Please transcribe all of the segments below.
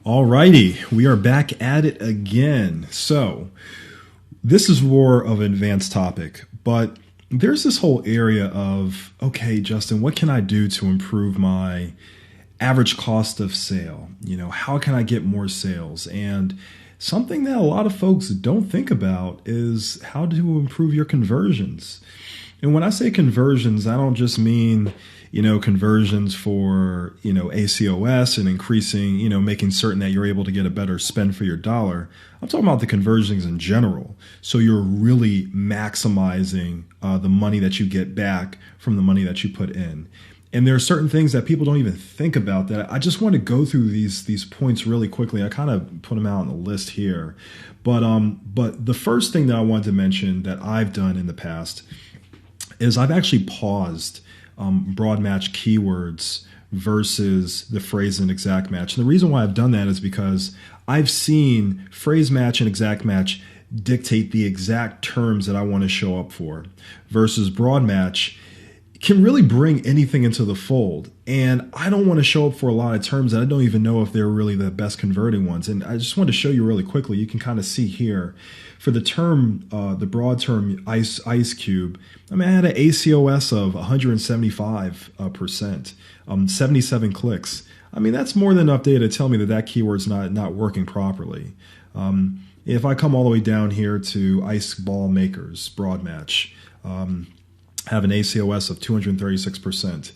Alrighty, we are back at it again. So, this is more of an advanced topic, but there's this whole area of, okay, Justin, what can I do to improve my average cost of sale? How can I get more sales? And something that a lot of folks don't think about is how to improve your conversions. And when I say conversions, I don't just mean, conversions for, ACOS and increasing, making certain that you're able to get a better spend for your dollar. I'm talking about the conversions in general. So you're really maximizing the money that you get back from the money that you put in. And there are certain things that people don't even think about that I just want to go through these points really quickly. I kind of put them out on the list here. But the first thing that I wanted to mention that I've done in the past is I've actually paused broad match keywords versus the phrase and exact match. And the reason why I've done that is because I've seen phrase match and exact match dictate the exact terms that I want to show up for versus broad match can really bring anything into the fold. And I don't want to show up for a lot of terms that I don't even know if they're really the best converting ones. And I just want to show you really quickly. You can kind of see here for the term, the broad term ice cube. I had an ACOS of 175%, 77 clicks. That's more than enough data to tell me that keyword's not working properly. If I come all the way down here to ice ball makers, broad match, have an ACOS of 236%.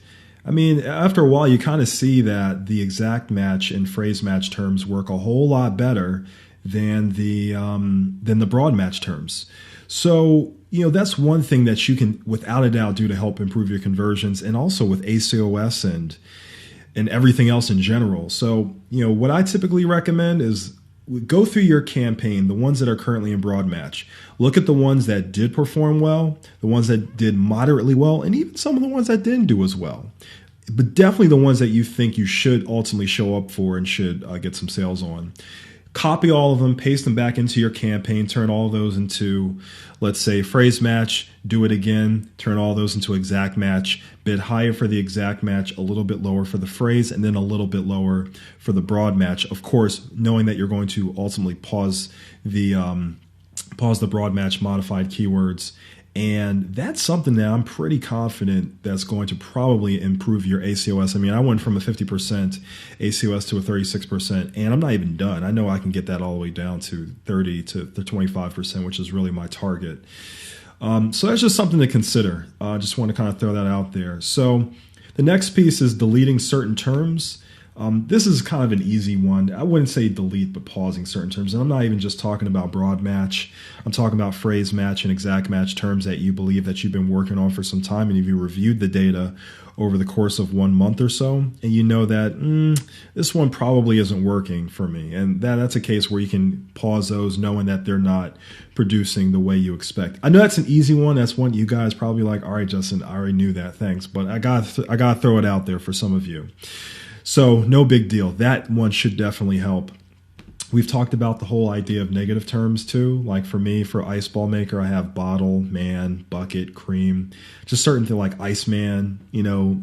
After a while, you kind of see that the exact match and phrase match terms work a whole lot better than the broad match terms. So, that's one thing that you can, without a doubt, do to help improve your conversions, and also with ACOS and everything else in general. So, what I typically recommend is go through your campaign, the ones that are currently in broad match. Look at the ones that did perform well, the ones that did moderately well, and even some of the ones that didn't do as well. But definitely the ones that you think you should ultimately show up for and should get some sales on. Copy all of them, paste them back into your campaign, turn all of those into, let's say, phrase match, do it again, turn all those into exact match, bid higher for the exact match, a little bit lower for the phrase, and then a little bit lower for the broad match. Of course, knowing that you're going to ultimately pause the broad match modified keywords. And that's something that I'm pretty confident that's going to probably improve your ACOS. I went from a 50% ACOS to a 36%, and I'm not even done. I know I can get that all the way down to 30 to the 25%, which is really my target. So that's just something to consider. I just want to kind of throw that out there. So the next piece is deleting certain terms. This is kind of an easy one. I wouldn't say delete, but pausing certain terms. And I'm not even just talking about broad match. I'm talking about phrase match and exact match terms that you believe that you've been working on for some time. And if you reviewed the data over the course of 1 month or so, and you know that this one probably isn't working for me. And that's a case where you can pause those knowing that they're not producing the way you expect. I know that's an easy one. That's one you guys probably like, all right, Justin, I already knew that. Thanks. But I got to throw it out there for some of you. So no big deal. That one should definitely help. We've talked about the whole idea of negative terms too. Like for me, for ice ball maker, I have bottle, man, bucket, cream, just certain things like Iceman,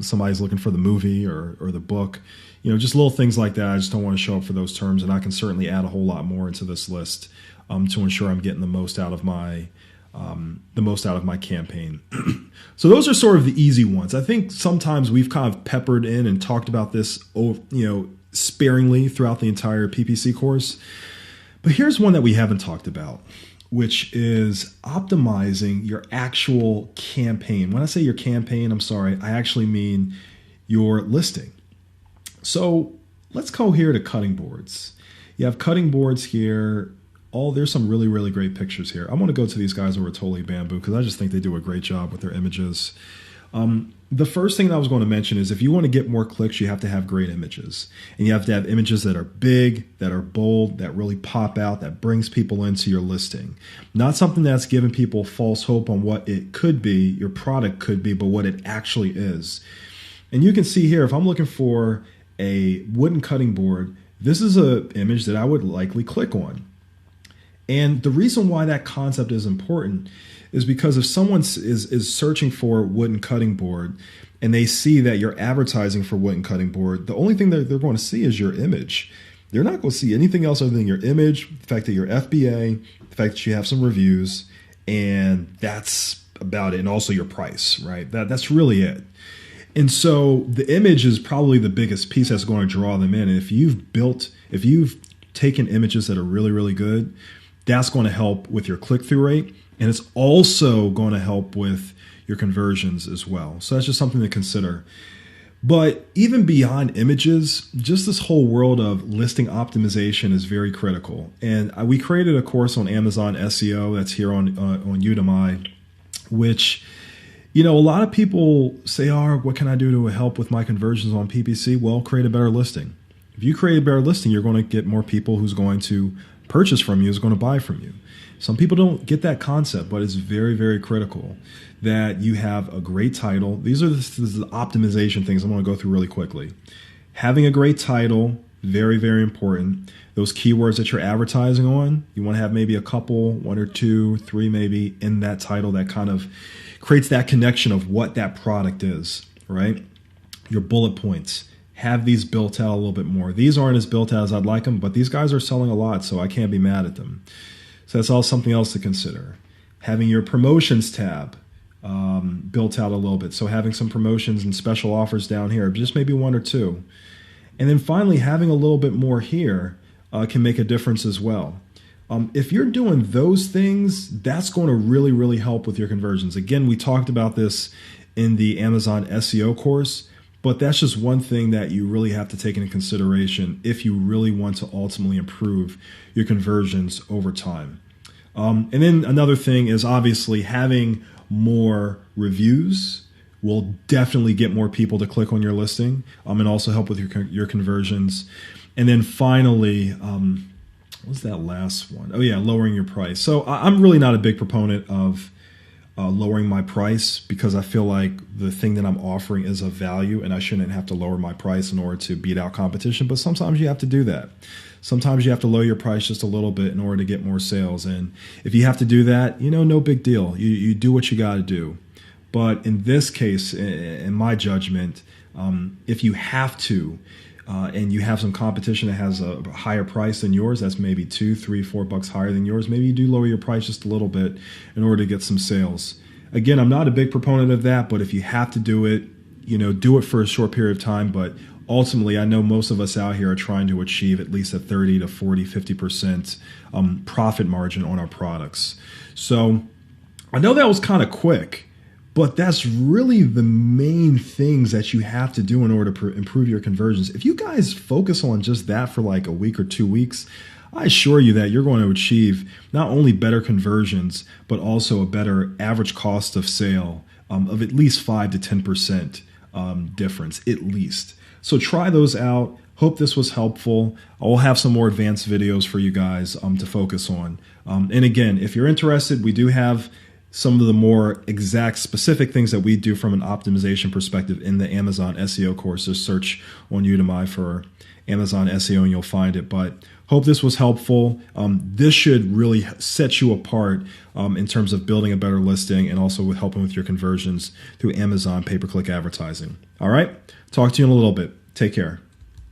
somebody's looking for the movie or the book, just little things like that. I just don't want to show up for those terms. And I can certainly add a whole lot more into this list to ensure I'm getting the most out of my campaign. So those are sort of the easy ones. I think sometimes we've kind of peppered in and talked about this, sparingly throughout the entire PPC course. But here's one that we haven't talked about, which is optimizing your actual campaign. When I say your campaign, I'm sorry, I actually mean your listing. So let's go here to cutting boards. You have cutting boards here. There's some really, really great pictures here. I want to go to these guys over at Totally Bamboo because I just think they do a great job with their images. The first thing that I was going to mention is if you want to get more clicks, you have to have great images. And you have to have images that are big, that are bold, that really pop out, that brings people into your listing. Not something that's giving people false hope on what it could be, your product could be, but what it actually is. And you can see here, if I'm looking for a wooden cutting board, this is an image that I would likely click on. And the reason why that concept is important is because if someone is searching for wooden cutting board and they see that you're advertising for wooden cutting board, the only thing that they're going to see is your image. they're not going to see anything else other than your image, the fact that you're FBA, the fact that you have some reviews, and that's about it. And also your price, right? That's really it. And so the image is probably the biggest piece that's going to draw them in. And if you've taken images that are really, really good, that's going to help with your click-through rate. And it's also going to help with your conversions as well. So that's just something to consider. But even beyond images, just this whole world of listing optimization is very critical. And we created a course on Amazon SEO that's here on Udemy, which, a lot of people say, oh, what can I do to help with my conversions on PPC? Well, create a better listing. If you create a better listing, you're going to get more people who's going to purchase from you, who's going to buy from you. Some people don't get that concept, but it's very, very critical that you have a great title. These are the optimization things I'm going to go through really quickly. Having a great title, very, very important. Those keywords that you're advertising on, you want to have maybe a couple, 1 or 2, 3 maybe in that title that kind of creates that connection of what that product is, right? Your bullet points. Have these built out a little bit more. These aren't as built out as I'd like them, but these guys are selling a lot, so I can't be mad at them. So that's all something else to consider. Having your promotions tab built out a little bit. So having some promotions and special offers down here, just maybe 1 or 2. And then finally, having a little bit more here can make a difference as well. If you're doing those things, that's going to really, really help with your conversions. Again, we talked about this in the Amazon SEO course, but that's just one thing that you really have to take into consideration if you really want to ultimately improve your conversions over time. And then another thing is obviously having more reviews will definitely get more people to click on your listing and also help with your conversions. And then finally, what was that last one? Oh yeah, lowering your price. So I'm really not a big proponent of lowering my price because I feel like the thing that I'm offering is of value and I shouldn't have to lower my price in order to beat out competition. But sometimes you have to do that. Sometimes you have to lower your price just a little bit in order to get more sales. And if you have to do that, no big deal. You do what you got to do. But in this case, in my judgment, if you have to, and you have some competition that has a higher price than yours, that's maybe $2, $3, $4 higher than yours, maybe you do lower your price just a little bit in order to get some sales. Again, I'm not a big proponent of that, but if you have to do it, do it for a short period of time. But ultimately, I know most of us out here are trying to achieve at least a 30 to 40, 50% profit margin on our products. So I know that was kind of quick, but that's really the main things that you have to do in order to improve your conversions. If you guys focus on just that for like a week or 2 weeks, I assure you that you're going to achieve not only better conversions, but also a better average cost of sale of at least 5 to 10% difference, at least. So try those out. Hope this was helpful. I'll have some more advanced videos for you guys to focus on. And again, if you're interested, we do have some of the more exact specific things that we do from an optimization perspective in the Amazon SEO course. Just search on Udemy for Amazon SEO and you'll find it. But hope this was helpful. This should really set you apart in terms of building a better listing and also with helping with your conversions through Amazon pay-per-click advertising. All right. Talk to you in a little bit. Take care.